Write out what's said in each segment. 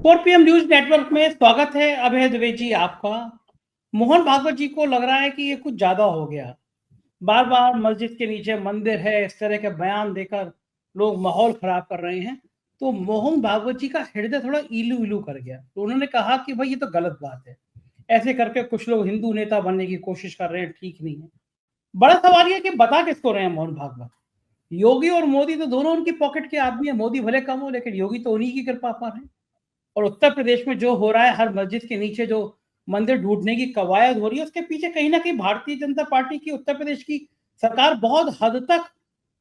4 PM news network में स्वागत है अभय द्विवेदी जी आपका। मोहन भागवत जी को लग रहा है कि ये कुछ ज्यादा हो गया। बार बार मस्जिद के नीचे मंदिर है इस तरह के बयान देकर लोग माहौल खराब कर रहे हैं। तो मोहन भागवत जी का हृदय थोड़ा इलू इलू कर गया, तो उन्होंने कहा कि भाई ये तो गलत बात है। ऐसे करके कुछ लोग हिंदू नेता बनने की कोशिश कर रहे हैं, ठीक नहीं है। बड़ा सवाल ये कि बता किसको रहे हैं मोहन भागवत। योगी और मोदी तो दोनों उनकी पॉकेट के आदमी है। मोदी भले कम हो लेकिन योगी तो उन्हीं की कृपा पर है। और उत्तर प्रदेश में जो हो रहा है, हर मस्जिद के नीचे जो मंदिर ढूंढने की कवायद हो रही है, उसके पीछे कहीं ना कहीं भारतीय जनता पार्टी की, उत्तर प्रदेश की सरकार बहुत हद तक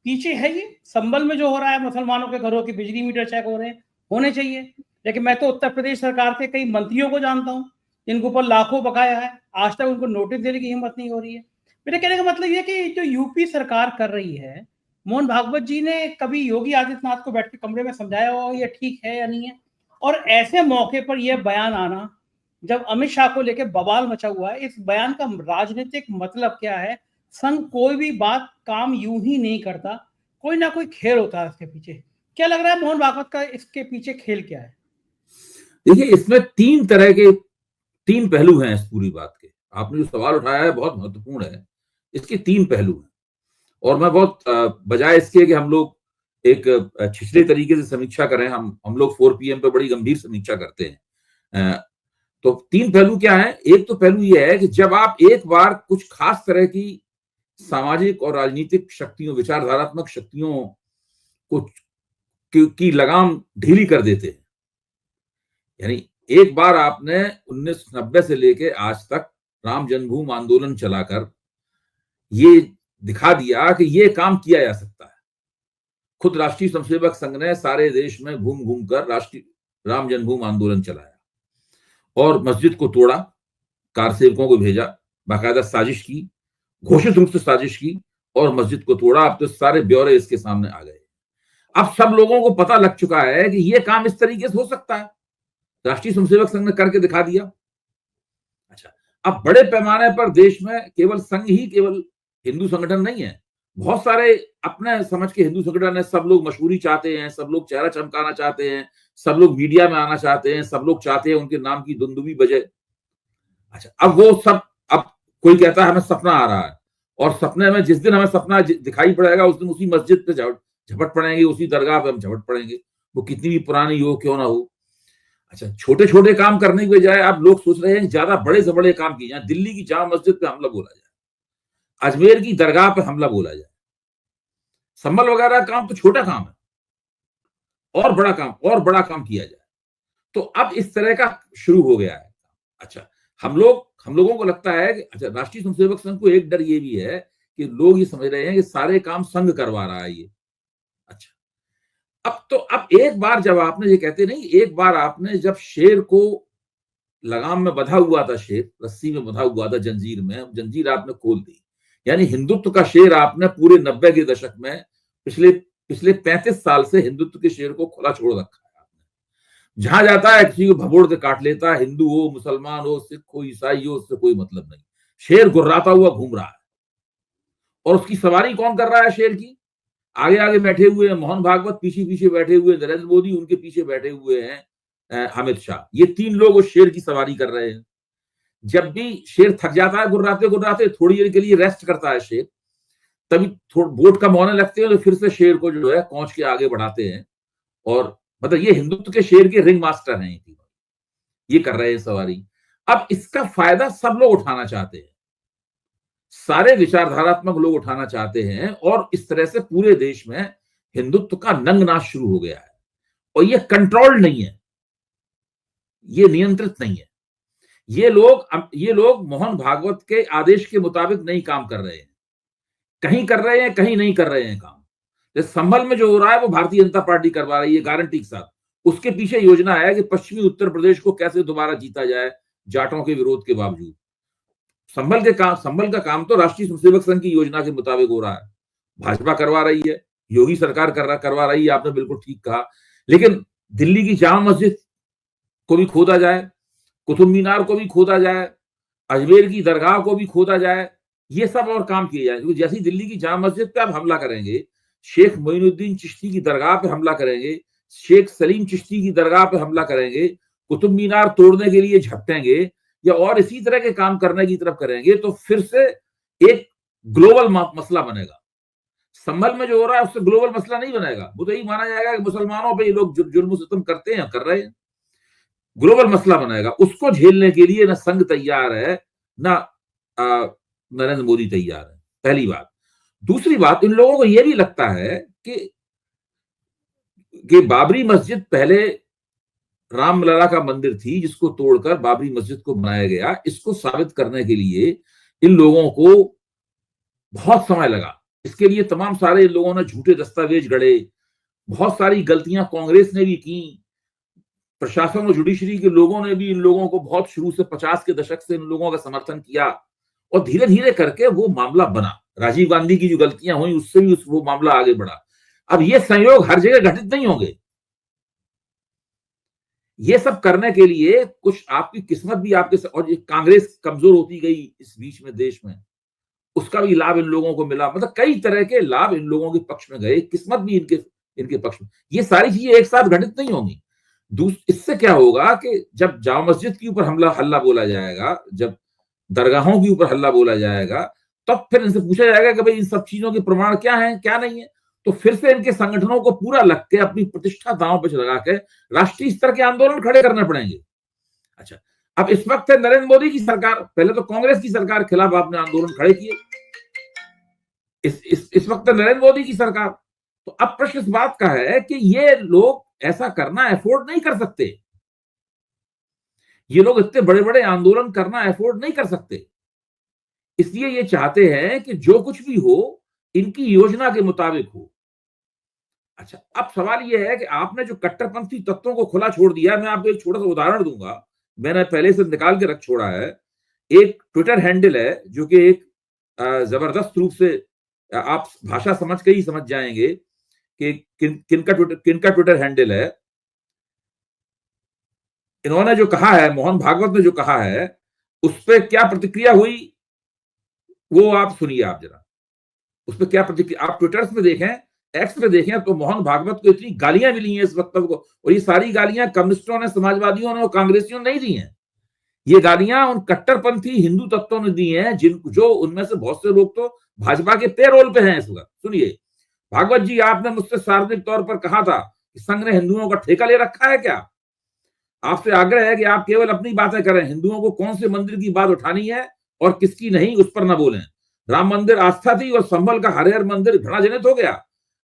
पीछे है। ये संभल में जो हो रहा है, मुसलमानों के घरों के बिजली मीटर चेक हो रहे हैं, होने चाहिए। लेकिन मैं तो उत्तर प्रदेश सरकार के कई मंत्रियों को जानता हूँ जिनके ऊपर लाखों बकाया है, आज तक उनको नोटिस देने की हिम्मत नहीं हो रही है। मेरे कहने का मतलब ये कि जो यूपी सरकार कर रही है, मोहन भागवत जी ने कभी योगी आदित्यनाथ को बैठ के कमरे में समझाया हो ये ठीक है या नहीं है? और ऐसे मौके पर यह बयान आना, जब अमित शाह को लेकर बवाल मचा हुआ है, इस बयान का राजनीतिक मतलब क्या है? संघ कोई भी बात काम यूं ही नहीं करता, कोई ना कोई खेल होता है इसके पीछे। क्या लग रहा है मोहन भागवत का इसके पीछे खेल क्या है? देखिए, इसमें तीन पहलू हैं इस पूरी बात के। आपने जो सवाल उठाया है बहुत महत्वपूर्ण है। इसके तीन पहलू हैं और मैं बहुत बजाय इसके कि हम लोग एक छिछले तरीके से समीक्षा करें, हम लोग 4 पीएम पे बड़ी गंभीर समीक्षा करते हैं। तो तीन पहलू क्या है? एक तो पहलू यह है कि जब आप एक बार कुछ खास तरह की सामाजिक और राजनीतिक शक्तियों, विचारधारात्मक शक्तियों को की लगाम ढीली कर देते हैं, यानी एक बार आपने 1990 से लेके आज तक राम जन्मभूमि आंदोलन चलाकर ये दिखा दिया कि ये काम किया जा सकता है। खुद राष्ट्रीय स्वयंसेवक संघ ने सारे देश में घूम घूम कर राष्ट्रीय राम जन्मभूमि आंदोलन चलाया और मस्जिद को तोड़ा, कार सेवकों को भेजा, बाकायदा साजिश की, घोषित रूप से साजिश की और मस्जिद को तोड़ा। अब तो सारे ब्यौरे इसके सामने आ गए। अब सब लोगों को पता लग चुका है कि ये काम इस तरीके से हो सकता है। राष्ट्रीय स्वयंसेवक संघ ने करके दिखा दिया। अच्छा, अब बड़े पैमाने पर देश में केवल संघ ही, केवल हिंदू संगठन नहीं है, बहुत सारे अपने समझ के हिंदू संगठन है। सब लोग मशहूरी चाहते हैं, सब लोग चेहरा चमकाना चाहते हैं, सब लोग मीडिया में आना चाहते हैं, सब लोग चाहते हैं उनके नाम की दुंदुभी बजे। अच्छा, अब वो सब, अब कोई कहता है हमें सपना आ रहा है और सपने में जिस दिन हमें सपना दिखाई पड़ेगा उस दिन उसी मस्जिद पे झपट पड़ेंगे, उसी दरगाह पे हम झपट पड़ेंगे, वो कितनी भी पुरानी हो क्यों ना हो। अच्छा, छोटे छोटे काम करने की बजाय आप लोग सोच रहे हैं कि ज्यादा बड़े से बड़े काम किए जाए। दिल्ली की जामा मस्जिद पे हमला बोला जाए, अजमेर की दरगाह पे हमला बोला जाए। संभल वगैरह काम तो छोटा काम है, और बड़ा काम किया जाए। तो अब इस तरह का शुरू हो गया है। अच्छा, हम लोगों को लगता है कि अच्छा, राष्ट्रीय स्वयंसेवक संघ को एक डर ये भी है कि लोग ये समझ रहे हैं कि सारे काम संघ करवा रहा है ये। अच्छा, अब एक बार जब आपने, ये कहते नहीं, एक बार आपने जब शेर को लगाम में बंधा हुआ था, शेर रस्सी में बंधा हुआ था, जंजीर में, जंजीर आपने खोल दी, यानी हिंदुत्व का शेर आपने पूरे 90 के दशक में, पिछले 35 साल से हिंदुत्व के शेर को खुला छोड़ रखा है आपने। जहां जाता है किसी को भभोड़ के काट लेता है, हिंदू हो, मुसलमान हो, सिख हो, ईसाई हो, उससे कोई मतलब नहीं। शेर गुर्राता हुआ घूम रहा है और उसकी सवारी कौन कर रहा है? शेर की आगे आगे बैठे हुए हैं मोहन भागवत, पीछे पीछे बैठे हुए नरेंद्र मोदी, उनके पीछे बैठे हुए हैं अमित शाह। ये तीन लोग उस शेर की सवारी कर रहे हैं। जब भी शेर थक जाता है गुर्राते गुर्राते, थोड़ी देर के लिए रेस्ट करता है शेर, तभी बोट कम होने लगते हैं तो फिर से शेर को जो है पहुंच के आगे बढ़ाते हैं। और मतलब ये हिंदुत्व के शेर के रिंग मास्टर हैं, ये कर रहे हैं सवारी। अब इसका फायदा सब लोग उठाना चाहते हैं, सारे विचारधारात्मक लोग उठाना चाहते हैं और इस तरह से पूरे देश में हिंदुत्व का नंगनाच शुरू हो गया है। और ये कंट्रोल्ड नहीं है, ये नियंत्रित नहीं है। ये लोग मोहन भागवत के आदेश के मुताबिक नहीं काम कर रहे हैं, कहीं कर रहे हैं, कहीं नहीं कर रहे हैं काम। जैसे संभल में जो हो रहा है वो भारतीय जनता पार्टी करवा रही है गारंटी के साथ। उसके पीछे योजना है कि पश्चिमी उत्तर प्रदेश को कैसे दोबारा जीता जाए जाटों के विरोध के बावजूद। संभल का काम तो राष्ट्रीय स्वयंसेवक संघ की योजना के मुताबिक हो रहा है, भाजपा करवा रही है, योगी सरकार करवा रही है, आपने बिल्कुल ठीक कहा। लेकिन दिल्ली की जामा मस्जिद को भी खोदा जाए, कुतुब मीनार को भी खोदा जाए, अजमेर की दरगाह को भी खोदा जाए, ये सब और काम किए जाए। क्योंकि जैसी दिल्ली की जामा मस्जिद पे आप हमला करेंगे, शेख मोइनुद्दीन चिश्ती की दरगाह पे हमला करेंगे, शेख सलीम चिश्ती की दरगाह पे हमला करेंगे, कुतुब मीनार तोड़ने के लिए झपटेंगे या और इसी तरह के काम करने की तरफ करेंगे तो फिर से एक ग्लोबल मसला बनेगा। संभल में जो हो रहा है उससे ग्लोबल मसला नहीं बनेगा, वो तो यही माना जाएगा कि मुसलमानों पे ये लोग जुल्म सितम करते हैं, कर रहे हैं, ग्लोबल मसला बनेगा। उसको झेलने के लिए ना संघ तैयार है ना नरेंद्र मोदी तैयार है, पहली बात। दूसरी बात, इन लोगों को यह भी लगता है कि बाबरी मस्जिद पहले रामलला का मंदिर थी जिसको तोड़कर बाबरी मस्जिद को बनाया गया। इसको साबित करने के लिए इन लोगों को बहुत समय लगा। इसके लिए तमाम सारे इन लोगों ने झूठे दस्तावेज गढ़े, बहुत सारी गलतियां कांग्रेस ने भी की, प्रशासन और जुडिशरी के लोगों ने भी इन लोगों को बहुत शुरू से 50 के दशक से इन लोगों का समर्थन किया और धीरे धीरे करके वो मामला बना। राजीव गांधी की जो गलतियां हुई उससे भी वो मामला आगे बढ़ा। अब ये संयोग हर जगह घटित नहीं होंगे। ये सब करने के लिए कुछ आपकी किस्मत भी आपके, और ये कांग्रेस कमजोर होती गई इस बीच में देश में, उसका भी लाभ इन लोगों को मिला। मतलब कई तरह के लाभ इन लोगों के पक्ष में गए, किस्मत भी इनके पक्ष में। ये सारी चीजें एक साथ घटित नहीं होंगी। इससे क्या होगा कि जब जामा मस्जिद के ऊपर हल्ला बोला जाएगा, जब दरगाहों के ऊपर हल्ला बोला जाएगा, तब फिर इनसे पूछा जाएगा कि भाई इन सब चीजों के प्रमाण क्या है क्या नहीं है। तो फिर से इनके संगठनों को पूरा लग के अपनी प्रतिष्ठा दांव पे लगा के राष्ट्रीय स्तर के आंदोलन खड़े करने पड़ेंगे। अच्छा, अब इस वक्त है नरेंद्र मोदी की सरकार, पहले तो कांग्रेस की सरकार के खिलाफ आपने आंदोलन खड़े किए, इस वक्त नरेंद्र मोदी की सरकार। तो अब प्रश्न इस बात का है कि ये लोग ऐसा करना अफोर्ड नहीं कर सकते। ये लोग इतने बड़े बड़े आंदोलन करना अफोर्ड नहीं कर सकते, इसलिए ये चाहते हैं कि जो कुछ भी हो इनकी योजना के मुताबिक हो। अच्छा, अब सवाल यह है कि आपने जो कट्टरपंथी तत्वों को खुला छोड़ दिया है, मैं आपको एक छोटा सा उदाहरण दूंगा, मैंने पहले से निकाल के रख छोड़ा है। एक ट्विटर हैंडल है जो कि एक जबरदस्त रूप से आप भाषा समझ के ही समझ जाएंगे कि किनका ट्विटर हैंडल है। इन्होंने जो कहा है, मोहन भागवत ने जो कहा है, उस पर क्या प्रतिक्रिया हुई वो आप सुनिए। आप जरा उस पर क्या प्रतिक्रिया, आप ट्विटर में देखें, एक्स पे देखें, तो मोहन भागवत को इतनी गालियां मिली हैं इस वक्तव्य को, और ये सारी गालियां कम्युनिस्टों ने, समाजवादियों ने और कांग्रेसियों ने नहीं दी हैं। ये गालियां उन कट्टरपंथी हिंदू तत्वों ने दी हैं, जो उनमें से बहुत से लोग तो भाजपा के पेरोल पे हैं इस वक्त। सुनिए, भागवत जी, आपने मुझसे सार्वजनिक तौर पर कहा था कि संघ ने हिंदुओं का ठेका ले रखा है क्या? आपसे आग्रह है कि आप केवल अपनी बातें करें, हिंदुओं को कौन से मंदिर की बात उठानी है और किसकी नहीं, उस पर न बोलें। राम मंदिर आस्था थी और संभल का हरिहर मंदिर घृणाजनित हो गया।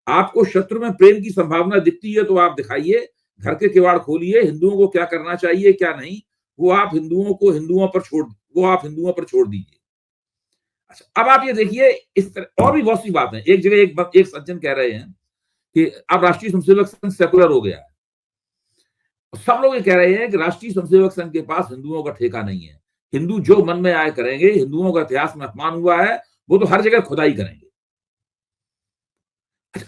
आपको शत्रु में प्रेम की संभावना दिखती है तो आप दिखाइए, घर के किवाड़ खोलिए। हिंदुओं को क्या करना चाहिए क्या नहीं, वो आप हिंदुओं पर छोड़ दीजिए। अच्छा, अब आप ये देखिए, इस तरह और भी बहुत सी बातें। एक जगह एक सज्जन कह रहे हैं कि अब राष्ट्रीय स्वयंसेवक संघ सेकुलर हो गया है। सब लोग ये कह रहे हैं कि राष्ट्रीय स्वयंसेवक संघ के पास हिंदुओं का ठेका नहीं है, हिंदू जो मन में आए करेंगे, हिंदुओं का इतिहास में अपमान हुआ है वो तो हर जगह खुदाई करेंगे।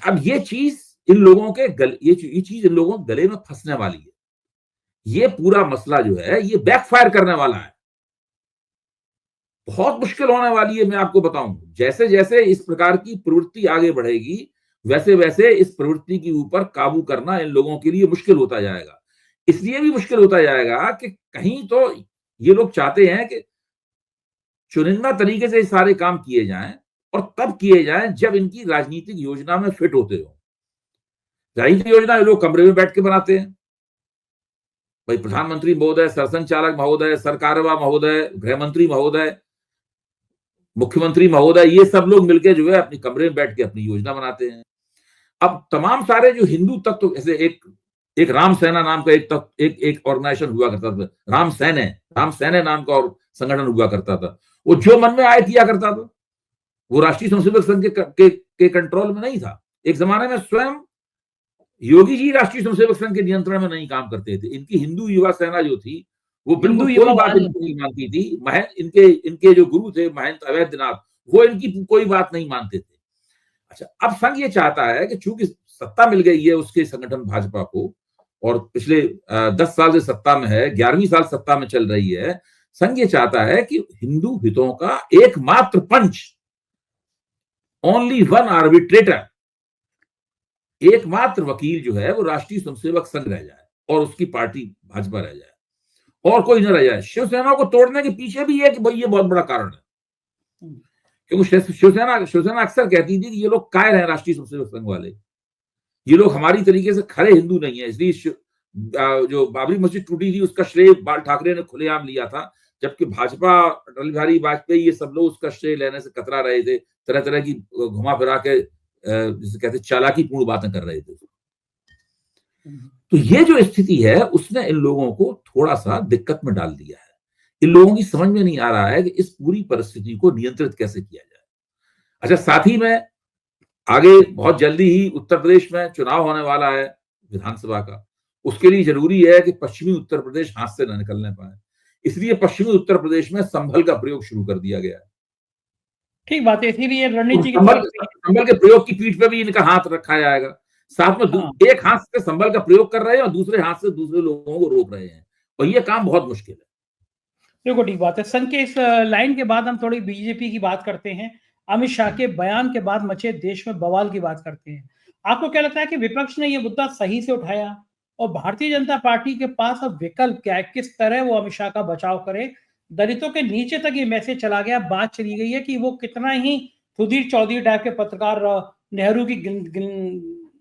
अब ये चीज इन लोगों के ये चीज इन लोगों के गले में फंसने वाली है। ये पूरा मसला जो है ये बैकफायर करने वाला है, बहुत मुश्किल होने वाली है। मैं आपको बताऊं, जैसे जैसे इस प्रकार की प्रवृत्ति आगे बढ़ेगी वैसे वैसे इस प्रवृत्ति के ऊपर काबू करना इन लोगों के लिए मुश्किल होता जाएगा। इसलिए भी मुश्किल होता जाएगा कि कहीं तो ये लोग चाहते हैं कि चुनिंदा तरीके से सारे काम किए जाएं, और तब किए जाएं जब इनकी राजनीतिक योजना में फिट होते हो। राजनीतिक योजना ये लोग कमरे में बैठ के बनाते हैं। भाई प्रधानमंत्री महोदय, सरसंघचालक महोदय, सरकारवा महोदय, गृह मंत्री महोदय, मुख्यमंत्री महोदय, ये सब लोग मिलकर जो है अपनी कमरे में बैठ के अपनी योजना बनाते हैं। अब तमाम सारे जो हिंदू तत्व, जैसे एक राम सेना नाम का एक ऑर्गेनाइजेशन हुआ करता था, राम सेना नाम का और संगठन हुआ करता था। वो जो मन में आए किया करता था, वो राष्ट्रीय स्वयंसेवक संघ के कंट्रोल में नहीं था। एक जमाने में स्वयं योगी जी राष्ट्रीय स्वयंसेवक संघ के नियंत्रण में नहीं काम करते थे। इनकी हिंदू युवा सेना जो थी वो बिल्कुल कोई बात नहीं मानती थी। इनके जो गुरु थे महंत अवैधनाथ, वो इनकी कोई बात नहीं मानते थे। अच्छा, अब संघ ये चाहता है कि चूंकि सत्ता मिल गई है उसके संगठन भाजपा को, और पिछले 10 साल से सत्ता में है, 11वीं साल सत्ता में चल रही है, संघ ये चाहता है कि हिंदू हितों का एकमात्र पंच, ओनली वन आर्बिट्रेटर, एकमात्र वकील जो है वो राष्ट्रीय स्वयंसेवक संघ रह जाए और उसकी पार्टी भाजपा रह जाए। और कोई न रह जाए। शिवसेना को तोड़ने के पीछे भी है कि भाई ये बहुत बड़ा कारण है, क्योंकि शिवसेना अक्सर कहती थी कि ये लोग कायर हैं, राष्ट्रीय स्वयंसेवक संघ वाले, ये लोग हमारी तरीके से खरे हिंदू नहीं है, इसलिए जो बाबरी मस्जिद टूटी थी उसका श्रेय बाल ठाकरे ने खुलेआम लिया था, जबकि भाजपा, अटल बिहारी वाजपेयी, ये सब लोग उसका श्रेय लेने से कतरा रहे थे, तरह तरह की घुमा फिरा के जिसे कहते चालाकीपूर्ण बातें कर रहे थे। तो ये जो स्थिति है उसने इन लोगों को थोड़ा सा दिक्कत में डाल दिया है। इन लोगों की समझ में नहीं आ रहा है कि इस पूरी परिस्थिति को नियंत्रित कैसे किया जाए। अच्छा, साथ ही में आगे बहुत जल्दी ही उत्तर प्रदेश में चुनाव होने वाला है विधानसभा का, उसके लिए जरूरी है कि पश्चिमी उत्तर प्रदेश हाथ से न निकलने पाए, इसलिए पश्चिमी उत्तर प्रदेश में संभल का प्रयोग शुरू कर दिया गया है। ठीक बात है, इसीलिए रणनीति की संभल के प्रयोग की पीठ पे भी इनका हाथ रखा जाएगा। साथ में एक हाथ से संभल का प्रयोग कर रहे हैं और दूसरे हाथ से दूसरे लोगों को रोक रहे हैं, और ये काम बहुत मुश्किल है। देखो, ठीक बात है। संघ के इस लाइन के बाद हम थोड़ी बीजेपी की बात करते हैं। अमित शाह के बयान के बाद मचे देश में बवाल की बात करते हैं। आपको क्या लगता है कि विपक्ष ने ये मुद्दा सही से उठाया, और भारतीय जनता पार्टी के पास अब विकल्प क्या है? किस तरह वो अमित शाह का बचाव करे? दलितों के नीचे तक ये मैसेज चला गया, बात चली गई है कि वो कितना ही सुधीर चौधरी टाइप के पत्रकार नेहरू की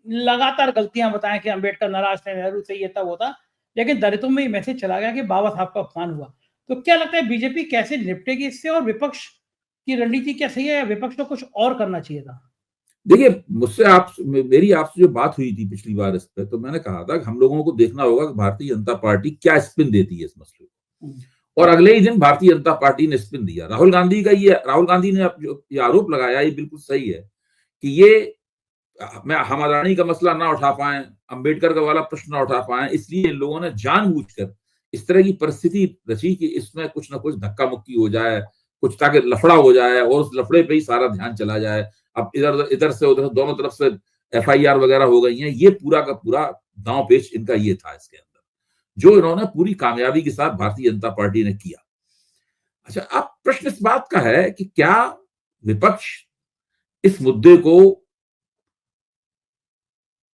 लगातार गलतियां बताएं कि अंबेडकर नाराज थे, नेहरू से ये तब होता, लेकिन दलितों में ये मैसेज चला गया कि बाबा साहब का अपमान हुआ। तो क्या लगता है बीजेपी कैसे निपटेगी इससे, और विपक्ष की रणनीति क्या सही है या विपक्ष को कुछ और करना चाहिए था? देखिए, मेरी आपसे जो बात हुई थी पिछली बार इस पे, तो मैंने कहा था कि हम लोगों को देखना होगा कि भारतीय जनता पार्टी क्या स्पिन देती है इस मसले को, और अगले ही दिन भारतीय जनता पार्टी ने स्पिन दिया। राहुल गांधी ने जो ये आरोप लगाया, ये बिल्कुल सही है कि ये हम अदानी का मसला ना उठा पाए, अंबेडकर का वाला प्रश्न ना उठा पाए, इसलिए इन लोगों ने जानबूझकर इस तरह की परिस्थिति रची कि इसमें कुछ ना कुछ धक्का मुक्की हो जाए, कुछ ताकि लफड़ा हो जाए और उस लफड़े पे ही सारा ध्यान चला जाए। अब इधर से उधर दोनों तरफ से एफआईआर वगैरह हो गई हैं, ये पूरा का पूरा दांव पेच इनका ये था इसके अंदर, जो इन्होंने पूरी कामयाबी के साथ भारतीय जनता पार्टी ने किया। अच्छा, अब प्रश्न इस बात का है कि क्या विपक्ष इस मुद्दे को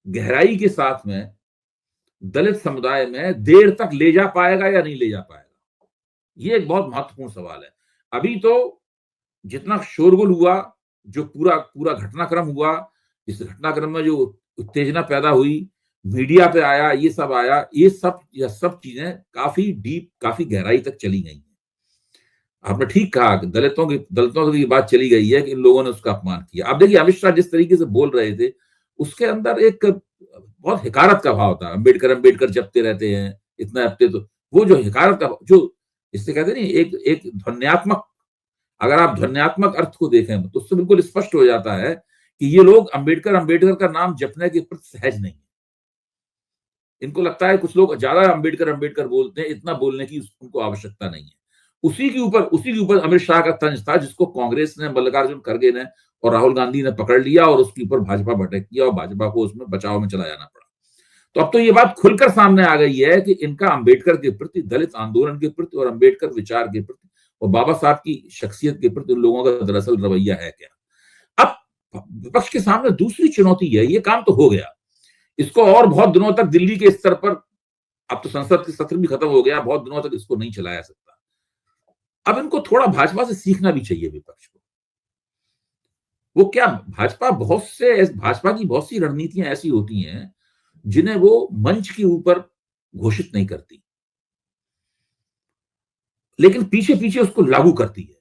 गहराई के साथ में दलित समुदाय में देर तक ले जा पाएगा या नहीं ले जा पाएगा, ये एक बहुत महत्वपूर्ण सवाल है। अभी तो जितना शोरगुल हुआ, जो पूरा घटनाक्रम हुआ, इस घटनाक्रम में जो उत्तेजना पैदा हुई, मीडिया पे आया, ये सब चीजें काफी डीप, काफी गहराई तक चली गई हैं। आपने ठीक कहा कि दलितों की बात चली गई है कि इन लोगों ने उसका अपमान किया। अब देखिए, अमित शाह जिस तरीके से बोल रहे थे, उसके अंदर एक बहुत हिकारत का भाव था। अंबेडकर जपते रहते हैं, इतना जपते, तो वो जो हिकारत का, जो इससे कहते नहीं, एक ध्वन्यात्मक, अगर आप ध्वन्यात्मक अर्थ को देखें तो उससे बिल्कुल स्पष्ट हो जाता है कि ये लोग अंबेडकर का नाम जपने के प्रति सहज नहीं है। इनको लगता है, कुछ लोग ज्यादा अंबेडकर बोलते हैं, इतना बोलने की उनको आवश्यकता नहीं है। उसी के ऊपर अमित शाह का तंज था, जिसको कांग्रेस ने, मल्लिकार्जुन खड़गे ने और राहुल गांधी ने पकड़ लिया और उसके ऊपर भाजपा भटक किया और भाजपा को उसमें बचाव में चला जाना पड़ा। तो अब तो ये बात खुलकर सामने आ गई है कि इनका अंबेडकर के प्रति, दलित आंदोलन के प्रति और अंबेडकर विचार के प्रति और बाबा साहब की शख्सियत के प्रति उन लोगों का दरअसल रवैया है क्या। अब विपक्ष के सामने दूसरी चुनौती है, ये काम तो हो गया, इसको और बहुत दिनों तक दिल्ली के स्तर पर, अब तो संसद के सत्र भी खत्म हो गया, बहुत दिनों तक इसको नहीं चलाया सकता। अब इनको थोड़ा भाजपा से सीखना भी चाहिए विपक्ष को। वो क्या, भाजपा की बहुत सी रणनीतियां ऐसी होती हैं जिन्हें वो मंच के ऊपर घोषित नहीं करती, लेकिन पीछे पीछे उसको लागू करती है।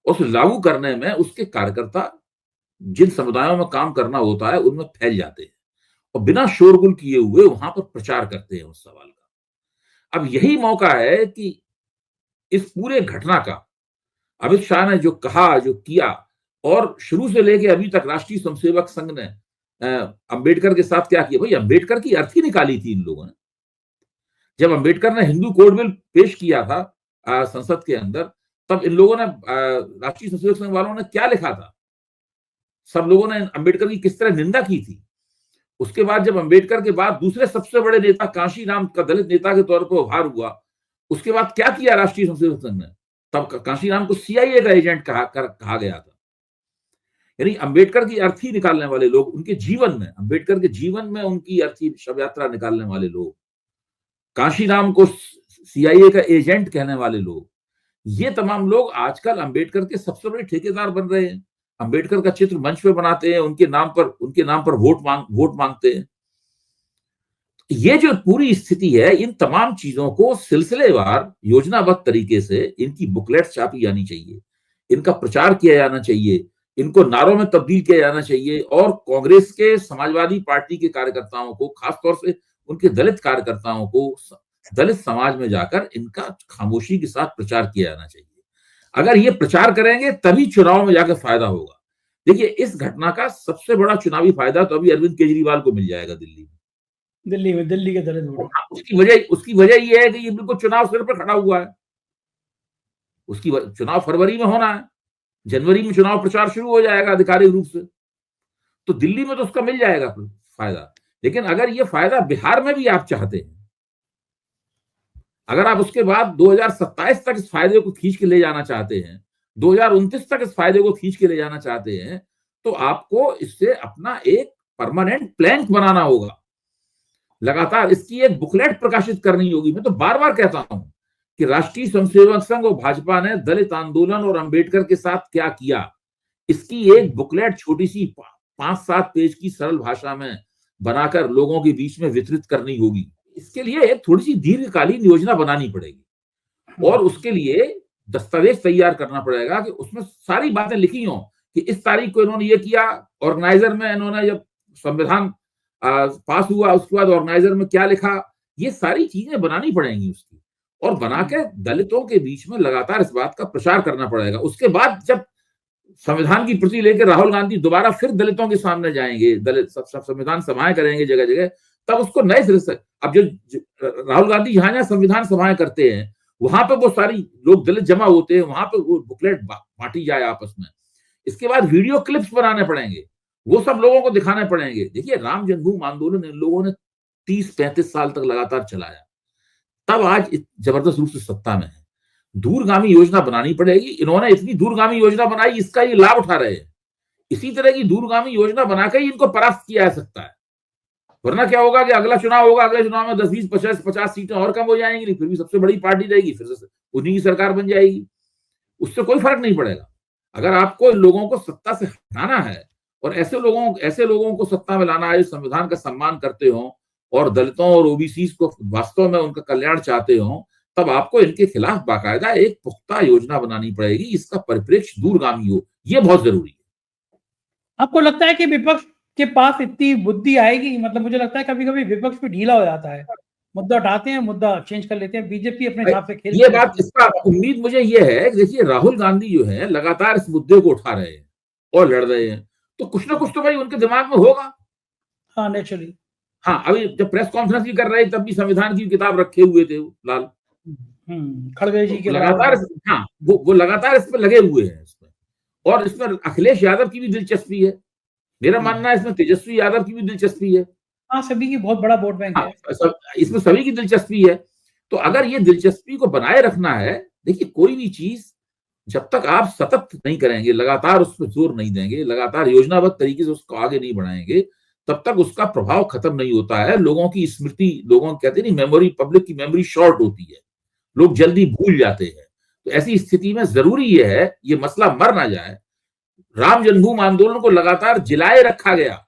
उस लागू करने में उसके कार्यकर्ता जिन समुदायों में काम करना होता है उनमें फैल जाते हैं और बिना शोरगुल किए हुए वहां पर प्रचार करते हैं उस सवाल का। अब यही मौका है कि इस पूरे घटना का अमित शाह ने जो कहा, जो किया, और शुरू से लेके अभी तक राष्ट्रीय स्वयंसेवक संघ ने अंबेडकर के साथ क्या किया। भाई, अंबेडकर की अर्थी निकाली थी इन लोगों ने। जब अंबेडकर ने हिंदू कोड बिल पेश किया था संसद के अंदर, तब इन लोगों ने, राष्ट्रीय स्वयंसेवक संघ वालों ने क्या लिखा था, सब लोगों ने अंबेडकर की किस तरह निंदा की थी। उसके बाद जब अंबेडकर के बाद दूसरे सबसे बड़े नेता कांशीराम का दलित नेता के तौर पर उभार हुआ, उसके बाद क्या किया राष्ट्रीय स्वयंसेवक संघ ने, तब कांशीराम को सीआईए का एजेंट कहा गया था। यानी अंबेडकर की अर्थी निकालने वाले लोग, उनके जीवन में, अंबेडकर के जीवन में उनकी अर्थी शव यात्रा निकालने वाले लोग, कांशीराम को CIA का एजेंट कहने वाले लोग, ये तमाम लोग आजकल अंबेडकर के सबसे बड़े ठेकेदार बन रहे हैं। अंबेडकर का चित्र मंच पे बनाते हैं, उनके नाम पर वोट मांगते हैं। ये जो पूरी स्थिति है, इन तमाम चीजों को सिलसिलेवार योजनाबद्ध तरीके से इनकी बुकलेट छापी जानी चाहिए, इनका प्रचार किया जाना चाहिए, इनको नारों में तब्दील किया जाना चाहिए, और कांग्रेस के, समाजवादी पार्टी के कार्यकर्ताओं को, खासतौर से उनके दलित कार्यकर्ताओं को दलित समाज में जाकर इनका खामोशी के साथ प्रचार किया जाना चाहिए। अगर ये प्रचार करेंगे तभी चुनाव में जाकर फायदा होगा। देखिए, इस घटना का सबसे बड़ा चुनावी फायदा तो अभी अरविंद केजरीवाल को मिल जाएगा दिल्ली में। दिल्ली के दलित वोट। उसकी वजह ये है कि ये बिल्कुल चुनाव सिर पर खड़ा हुआ है। चुनाव फरवरी में होना है, जनवरी में चुनाव प्रचार शुरू हो जाएगा आधिकारिक रूप से, तो दिल्ली में तो उसका मिल जाएगा फायदा। लेकिन अगर ये फायदा बिहार में भी आप चाहते हैं, अगर आप उसके बाद 2027 तक इस फायदे को खींच के ले जाना चाहते हैं, 2029 तक इस फायदे को खींच के ले जाना चाहते हैं, तो आपको इससे अपना एक परमानेंट प्लान बनाना होगा। लगातार इसकी एक बुकलेट प्रकाशित करनी होगी। मैं तो बार बार कहता हूं कि राष्ट्रीय स्वयंसेवक संघ और भाजपा ने दलित आंदोलन और अंबेडकर के साथ क्या किया, इसकी एक बुकलेट छोटी सी 5-7 पेज की सरल भाषा में बनाकर लोगों के बीच में वितरित करनी होगी। इसके लिए एक थोड़ी सी दीर्घकालीन योजना बनानी पड़ेगी और उसके लिए दस्तावेज तैयार करना पड़ेगा कि उसमें सारी बातें लिखी हों कि इस तारीख को इन्होंने ये किया, ऑर्गेनाइजर में इन्होंने जब संविधान पास हुआ उसके बाद ऑर्गेनाइजर में क्या लिखा, ये सारी चीजें बनानी पड़ेंगी उसकी, और बना के दलितों के बीच में लगातार इस बात का प्रचार करना पड़ेगा। उसके बाद जब संविधान की प्रति लेकर राहुल गांधी दोबारा फिर दलितों के सामने जाएंगे, दलित संविधान सभाएं करेंगे जगह जगह, तब उसको नए सिरे से, अब जो राहुल गांधी जहां जहां संविधान सभाएं करते हैं वहां पे वो सारी लोग दलित जमा होते हैं, वहां पे वो बुकलेट बांटी जाए आपस में। इसके बाद वीडियो क्लिप्स बनाने पड़ेंगे, वो सब लोगों को दिखाने पड़ेंगे। देखिए, राम जन्मभूमि आंदोलन इन लोगों ने 30-35 साल तक लगातार चलाया, तब आज जबरदस्त रूप से सत्ता में है। दूरगामी योजना बनानी पड़ेगी। इन्होंने इतनी दूरगामी योजना बनाई, इसका ये लाभ उठा रहे हैं। इसी तरह की दूरगामी योजना बनाकर ही इनको परास्त किया जा सकता है, वरना क्या होगा कि अगला चुनाव होगा, अगले चुनाव में 10, 20, 50 सीटें और कम हो जाएंगी, फिर भी सबसे बड़ी पार्टी रहेगी, फिर से उन्हीं की सरकार बन जाएगी, उससे कोई फर्क नहीं पड़ेगा। अगर आपको इन लोगों को सत्ता से हटाना है और ऐसे लोगों को सत्ता में लाना है, संविधान का सम्मान करते हो और दलितों और ओबीसी को वास्तव में उनका कल्याण चाहते हो, तब आपको इनके खिलाफ बाकायदा एक पुख्ता योजना बनानी पड़ेगी, इसका परिप्रेक्ष्य दूरगामी हो, ये बहुत जरूरी है। आपको लगता है कि विपक्ष के पास इतनी बुद्धि आएगी? मतलब मुझे लगता है कभी कभी विपक्ष भी ढीला हो जाता है, मुद्दा उठाते हैं, मुद्दा चेंज कर लेते हैं, बीजेपी अपने हिसाब से खेल। ये बात, इसका उम्मीद मुझे ये है कि देखिए, राहुल गांधी जो है लगातार इस मुद्दे को उठा रहे हैं और लड़ रहे हैं, तो कुछ ना कुछ तो भाई उनके दिमाग में होगा। हाँ, नेचुरली। हाँ, अभी जब प्रेस कॉन्फ्रेंस भी कर रहे तब भी संविधान की किताब रखे हुए थे लाल खड़गे जी के लगातार। हाँ, वो लगातार इस पर लगे हुए हैं इसमें, और इसमें अखिलेश यादव की भी दिलचस्पी है, मेरा मानना है इसमें तेजस्वी यादव की भी दिलचस्पी है। हाँ, सभी की बहुत बड़ा वोट बैंक है। इसमें सभी की दिलचस्पी है। तो अगर ये दिलचस्पी को बनाए रखना है, देखिए कोई भी चीज जब तक आप सतत नहीं करेंगे, लगातार उस पर जोर नहीं देंगे, लगातार योजनाबद्ध तरीके से उसको आगे नहीं बढ़ाएंगे, तब तक उसका प्रभाव खत्म नहीं होता है। लोगों की स्मृति, लोगों कहते नहीं, मेमोरी, पब्लिक की मेमोरी शॉर्ट होती है, लोग जल्दी भूल जाते हैं। तो ऐसी स्थिति में जरूरी यह है ये मसला मर ना जाए। राम जन्मभूमि आंदोलन को लगातार जिलाए रखा गया,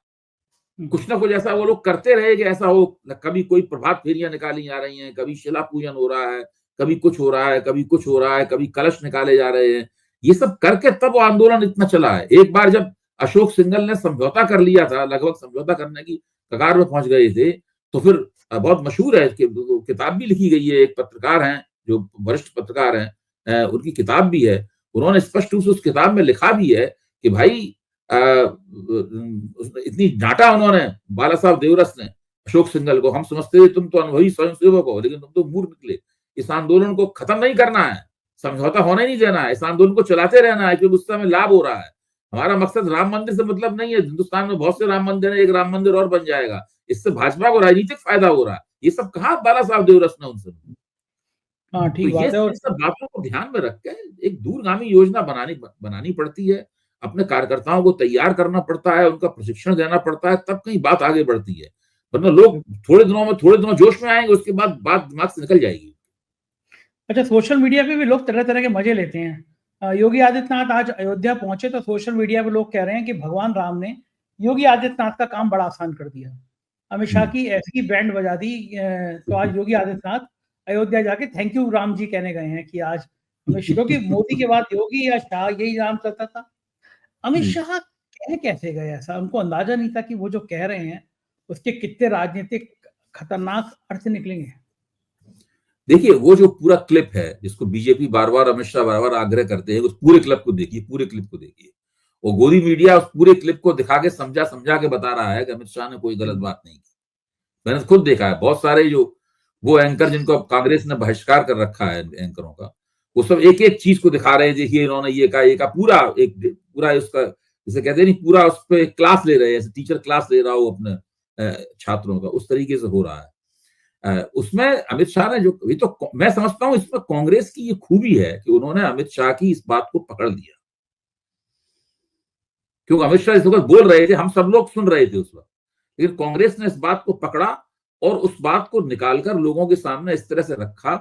कुछ ना कुछ ऐसा वो लोग करते रहे कि ऐसा हो, कभी कोई प्रभात फेरियां निकाली जा रही हैं, कभी शिला पूजन हो रहा है, कभी कुछ हो रहा है, कभी कुछ हो रहा है, कभी कलश निकाले जा रहे हैं। ये सब करके तब वो आंदोलन इतना चला है। एक बार जब अशोक सिंघल ने समझौता कर लिया था, लगभग समझौता करने की कगार में पहुंच गए थे, तो फिर बहुत मशहूर है कि किताब भी लिखी गई है, एक पत्रकार हैं जो वरिष्ठ पत्रकार हैं, उनकी किताब भी है। उन्होंने स्पष्ट रूप से उस किताब में लिखा भी है कि भाई इतनी डांटा उन्होंने, बाला साहब देवरस ने अशोक सिंघल को, हम समझते थे तुम तो अनुभवी स्वयंसेवक हो, लेकिन तुम तो मूर्ख निकले। इस आंदोलन को खत्म नहीं करना है, समझौता होने नहीं देना है, इस आंदोलन को चलाते रहना है, क्योंकि उससे हमें लाभ हो रहा है। हमारा मकसद राम मंदिर से मतलब नहीं है, हिंदुस्तान में बहुत से राम मंदिर है, एक राम मंदिर और बन जाएगा, इससे भाजपा को राजनीतिक फायदा हो रहा है। ये सब कहा बाला साहब देवरस ने उनसे। हाँ, ठीक बात है। और सब बातों को ध्यान में रखकर एक दूरगामी योजना बनानी पड़ती है, अपने कार्यकर्ताओं को तैयार करना पड़ता है, उनका प्रशिक्षण देना पड़ता है, तब कहीं बात आगे बढ़ती है। वरना लोग थोड़े दिनों जोश में आएंगे, उसके बाद बात दिमाग से निकल जाएगी। अच्छा, सोशल मीडिया पे भी लोग तरह-तरह के मज़े लेते हैं। योगी आदित्यनाथ आज अयोध्या पहुँचे तो सोशल मीडिया पे लोग कह रहे हैं कि भगवान राम ने योगी आदित्यनाथ का काम बड़ा आसान कर दिया। अमित शाह की ऐसी बैंड बजा दी तो आज योगी आदित्यनाथ अयोध्या जाके थैंक यू राम जी कहने गए हैं कि आज अमित शाह, क्योंकि मोदी के बाद योगी या शाह यही नाम चलता था। अमित शाह कह कैसे गए ऐसा? उनको अंदाज़ा नहीं था कि वो जो कह रहे हैं, उसके कितने राजनीतिक खतरनाक अर्थ निकलेंगे? देखिए, वो जो पूरा क्लिप है जिसको बीजेपी बार-बार, अमित शाह बार-बार आग्रह करते हैं, उस पूरे क्लिप को देखिए, पूरे क्लिप को देखिए। और गोदी मीडिया उस पूरे क्लिप को दिखा के समझा के बता रहा है कि अमित शाह ने कोई गलत बात नहीं की। मैंने खुद देखा है, बहुत सारे जो वो एंकर जिनको कांग्रेस ने बहिष्कार कर रखा है एंकरों का, वो सब एक-एक चीज को दिखा रहे हैं, देखिए इन्होंने ये कहा, पूरा उसका जिसे कहते हैं नहीं, पूरा उस पे क्लास ले रहे हैं, जैसे टीचर क्लास ले रहा हो अपने छात्रों का, उस तरीके से हो रहा है। उसमें अमित शाह ने जो ये तो मैं समझता हूं इसमें कांग्रेस की ये खूबी है कि उन्होंने अमित शाह की इस बात को पकड़ लिया, क्योंकि अमित शाह इस वक्त बोल रहे थे, हम सब लोग सुन रहे थे उस वक्त, लेकिन कांग्रेस ने इस बात को पकड़ा और उस बात को निकालकर लोगों के सामने इस तरह से रखा,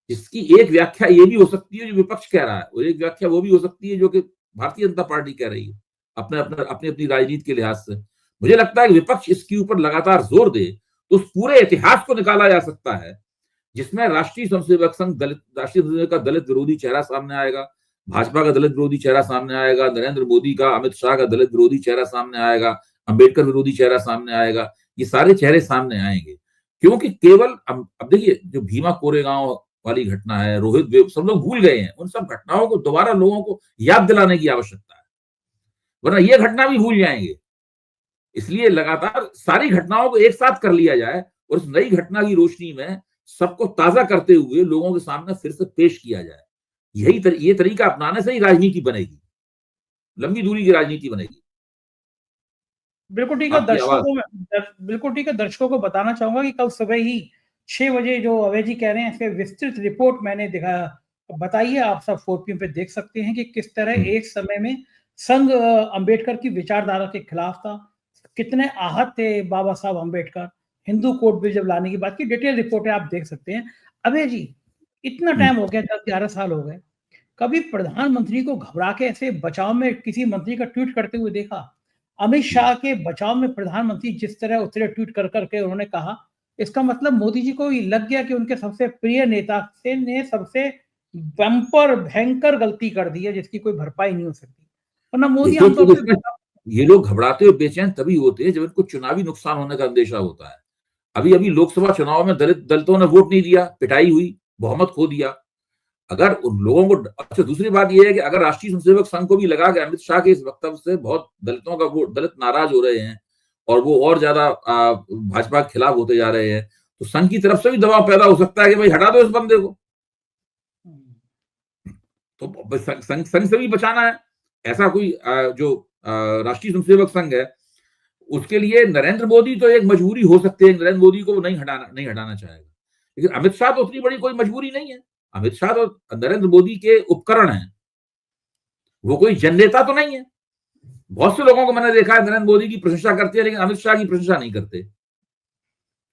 जिसकी एक व्याख्या ये भी हो सकती है जो विपक्ष कह रहा है, और एक व्याख्या वो भी हो सकती है जो कि भारतीय जनता पार्टी कह रही है अपनी अपनी राजनीति के लिहाज से। मुझे लगता है कि विपक्ष इसके ऊपर लगातार जोर दे तो उस पूरे इतिहास को निकाला जा सकता है, जिसमें राष्ट्रीय स्वयंसेवक संघ राष्ट्रीय स्वयंसेवक का दलित विरोधी चेहरा सामने आएगा, भाजपा का दलित विरोधी चेहरा सामने आएगा, नरेंद्र मोदी का, अमित शाह का दलित विरोधी चेहरा सामने आएगा, अंबेडकर विरोधी चेहरा सामने आएगा। ये सारे चेहरे सामने आएंगे, क्योंकि केवल अब देखिए, जो भीमा कोरेगांव वाली घटना है, रोहित, सब लोग भूल गए हैं। उन सब घटनाओं को दोबारा लोगों को याद दिलाने की आवश्यकता है, वरना ये घटना भी भूल जाएंगे। इसलिए लगातार सारी घटनाओं को एक साथ कर लिया जाए और उस नई घटना की रोशनी में सबको ताजा करते हुए लोगों के सामने फिर से पेश किया जाए। ये तरीका अपनाने से ही राजनीति बनेगी, लंबी दूरी की राजनीति बनेगी। बिल्कुल ठीक है। बिल्कुल ठीक है, दर्शकों को बताना चाहूंगा कि कल सुबह ही 6 बजे जो अवय जी कह रहे हैं, इसके विस्तृत रिपोर्ट मैंने बताई है। आप सब 4PM पे देख सकते हैं कि किस तरह एक समय में संघ अंबेडकर की विचारधारा के खिलाफ था, कितने आहत थे बाबा साहब अंबेडकर, हिंदू कोड बिल जब लाने की बात की, डिटेल रिपोर्ट है, आप देख सकते हैं। अभय जी, इतना टाइम हो गया, 10-11 साल हो गए, कभी प्रधानमंत्री को घबरा के ऐसे बचाव में किसी मंत्री का ट्वीट करते हुए देखा? अमित शाह के बचाव में प्रधानमंत्री जिस तरह उतरे ट्वीट कर करके उन्होंने कहा, इसका मतलब मोदी जी को ये लग गया कि उनके सबसे प्रिय नेता से ने सबसे बम्पर भयंकर गलती कर दी है, जिसकी कोई भरपाई नहीं हो सकती। वरना मोदी आमतौर पे ये लोग घबराते और बेचैन तभी होते हैं जब इनको चुनावी नुकसान होने का अंदेशा होता है। अभी लोकसभा चुनाव में दलितों ने वोट नहीं दिया, पिटाई हुई, बहुमत खो दिया। अगर उन लोगों को, अच्छा दूसरी बात यह है कि अगर राष्ट्रीय स्वयंसेवक संघ को भी लगा कि अमित शाह के इस वक्तव्य से बहुत दलितों का वोट, दलित नाराज हो रहे हैं और वो और ज्यादा भाजपा के खिलाफ होते जा रहे हैं, तो संघ की तरफ से भी दबाव पैदा हो सकता है कि भाई हटा दो इस बंदे को। तो संघ से भी बचाना है। ऐसा कोई जो राष्ट्रीय स्वयंसेवक संघ है, उसके लिए नरेंद्र मोदी तो एक मजबूरी हो सकती है, नरेंद्र मोदी को नहीं हटाना चाहेगा, लेकिन अमित शाह तो उतनी बड़ी कोई मजबूरी नहीं है। अमित शाह तो नरेंद्र मोदी के उपकरण हैं, वो कोई जननेता तो नहीं है। बहुत से लोगों को मैंने देखा है नरेंद्र मोदी की प्रशंसा करते हैं, लेकिन अमित शाह की प्रशंसा नहीं करते,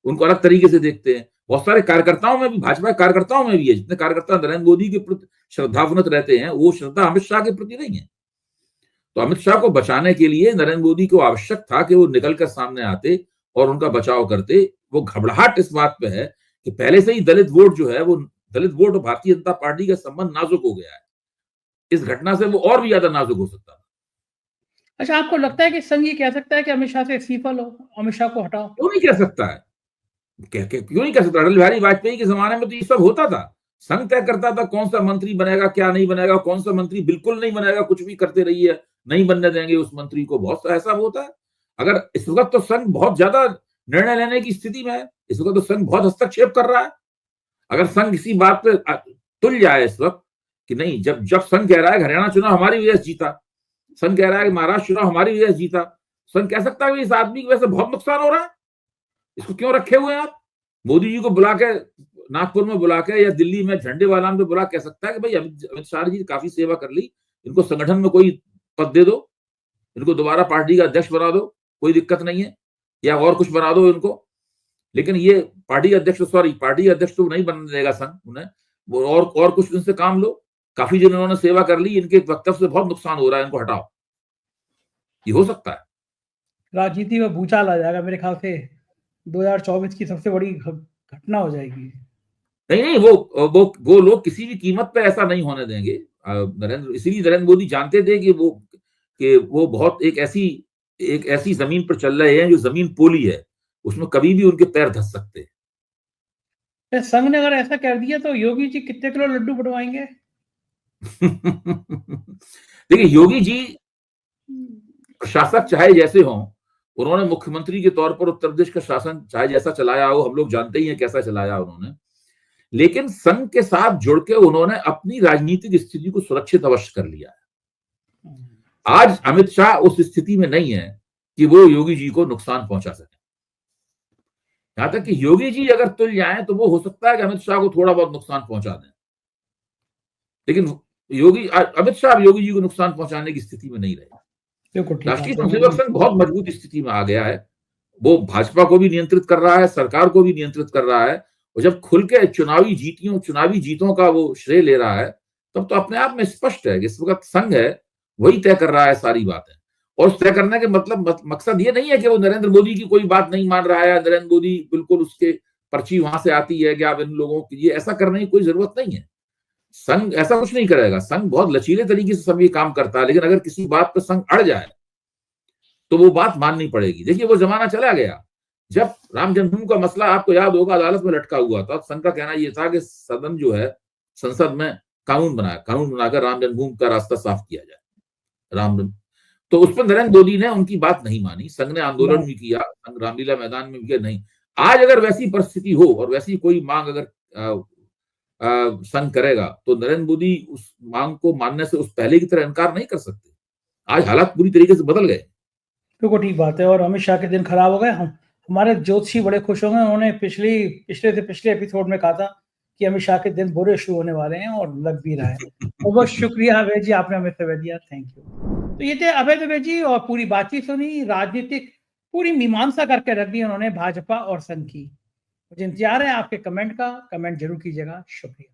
उनको अलग तरीके से देखते हैं। बहुत सारे कार्यकर्ताओं में भी, भाजपा कार्यकर्ताओं में भी है, जितने कार्यकर्ता नरेंद्र मोदी के प्रति श्रद्धावनत रहते हैं, वो श्रद्धा अमित शाह के प्रति नहीं है। तो अमित शाह को बचाने के लिए नरेंद्र मोदी को आवश्यक था कि वो निकलकर सामने आते और उनका बचाव करते। वो घबराहट इस बात पे है कि पहले से ही दलित वोट जो है, वो दलित वोट और भारतीय जनता पार्टी का संबंध नाजुक हो गया है। इस घटना से वो और भी ज्यादा नाजुक हो सकता है। अच्छा, आपको लगता है कि संघ ये कह सकता है कि अमित शाह से इस्तीफा लो, अमित शाह को हटाओ? क्यों नहीं कह सकता है, क्यों नहीं कह सकता? अटल बिहारी वाजपेयी के जमाने में तो ये सब होता था। संघ तय करता था कौन सा मंत्री बनेगा, क्या नहीं बनेगा, कौन सा मंत्री बिल्कुल नहीं बनेगा, कुछ भी करते रहिए, नहीं बनने देंगे उस मंत्री को। बहुत सा ऐसा होता है। अगर इस वक्त तो संघ बहुत ज्यादा निर्णय लेने की स्थिति में है, इस वक्त तो संघ बहुत हस्तक्षेप कर रहा है। अगर संघ किसी बात पे तुल जाए इस वक्त कि नहीं, जब संघ कह रहा है हरियाणा चुनाव हमारी वजह से जीता, संघ कह रहा है कि महाराष्ट्र चुनाव हमारी वजह से जीता, संघ कह सकता है इस आदमी की वजह से बहुत नुकसान हो रहा है, इसको क्यों रखे हुए हैं आप? मोदी जी को बुला के, नागपुर में बुला के या दिल्ली में झंडे वाला में बुला कह सकता है कि भाई अमित शाह जी काफी सेवा कर ली, इनको संगठन में कोई पद दे दो, इनको दोबारा पार्टी का अध्यक्ष बना दो, कोई दिक्कत नहीं है, या और कुछ बना दो इनको। लेकिन ये पार्टी अध्यक्ष तो नहीं बनने देगा संघ उन्हें। और कुछ दिन से काम लो, काफी दिन इन्होंने सेवा कर ली, इनके वक्तव्य से बहुत नुकसान हो रहा है, इनको हटाओ। ये हो सकता है। राजनीति में भूचाल आ जाएगा मेरे ख्याल से, 2024 की सबसे बड़ी घटना हो जाएगी। नहीं, वो लोग किसी भी कीमत पे ऐसा नहीं होने देंगे। इसीलिए नरेंद्र मोदी जानते थे कि वो बहुत एक ऐसी जमीन पर चल रहे हैं जो जमीन पोली है, उसमें कभी भी उनके पैर धस सकते हैं। संघ ने अगर ऐसा कर दिया तो योगी जी कितने किलो लड्डू बढ़वाएंगे? देखिए, योगी जी प्रशासक चाहे जैसे हों, उन्होंने मुख्यमंत्री के तौर पर उत्तर प्रदेश का शासन चाहे जैसा चलाया हो, हम लोग जानते ही हैं कैसा चलाया उन्होंने, लेकिन संघ के साथ जुड़ के उन्होंने अपनी राजनीतिक स्थिति को सुरक्षित अवश्य कर लिया है। आज अमित शाह उस स्थिति में नहीं है कि वो योगी जी को नुकसान पहुंचा सके। यहां तक कि योगी जी अगर तुल जाएं तो वो हो सकता है कि अमित शाह को थोड़ा बहुत नुकसान पहुंचा दें, लेकिन अमित शाह योगी जी को नुकसान पहुंचाने की स्थिति में नहीं रहे। राष्ट्रीय स्वयंसेवक संघ बहुत मजबूत स्थिति में आ गया है, वो भाजपा को भी नियंत्रित कर रहा है, सरकार को भी नियंत्रित कर रहा है, और जब खुल के चुनावी जीतों का वो श्रेय ले रहा है, तब तो अपने आप में स्पष्ट है कि इस वक्त संघ है वही तय कर रहा है सारी बातें। और तय करने के मकसद ये नहीं है कि वो नरेंद्र मोदी की कोई बात नहीं मान रहा है, नरेंद्र मोदी बिल्कुल उसके पर्ची वहां से आती है कि आप इन लोगों की, ये ऐसा करने की कोई जरूरत नहीं है। संघ ऐसा कुछ नहीं करेगा, संघ बहुत लचीले तरीके से सब ये काम करता है, लेकिन अगर किसी बात पर संघ अड़ जाए तो वो बात माननी पड़ेगी। देखिए, वो जमाना चला गया जब राम जन्मभूमि का मसला, आपको याद होगा, अदालत में लटका हुआ था। संघ का कहना यह था कि सदन जो है, संसद में कानून बनाकर राम जन्मभूमि का रास्ता साफ किया जाए। तो उस पर नरेंद्र मोदी ने उनकी बात नहीं मानी, संघ ने आंदोलन भी किया, संघ रामलीला मैदान में भी नहीं। आज अगर वैसी परिस्थिति हो और वैसी कोई मांग अगर संघ करेगा तो नरेंद्र मोदी उस मांग को मानने से उस पहले की तरह इनकार नहीं कर सकते। आज हालात पूरी तरीके से बदल गए। बिल्कुल ठीक बात है। और अमित शाह के दिन खराब हो गए। हमारे ज्योतिषी बड़े खुश होंगे, उन्होंने पिछले एपिसोड में कहा था कि अमित शाह के दिन बुरे शुरू होने वाले हैं, और लग भी रहा है। बहुत शुक्रिया अभय जी, आपने हमें समय दिया, थैंक यू। तो ये थे अभय दुबे जी, और पूरी बातचीत सुनी, राजनीतिक पूरी मीमांसा करके रख दी उन्होंने भाजपा और संघ की। मुझे इंतजार है आपके कमेंट का, कमेंट जरूर कीजिएगा। शुक्रिया।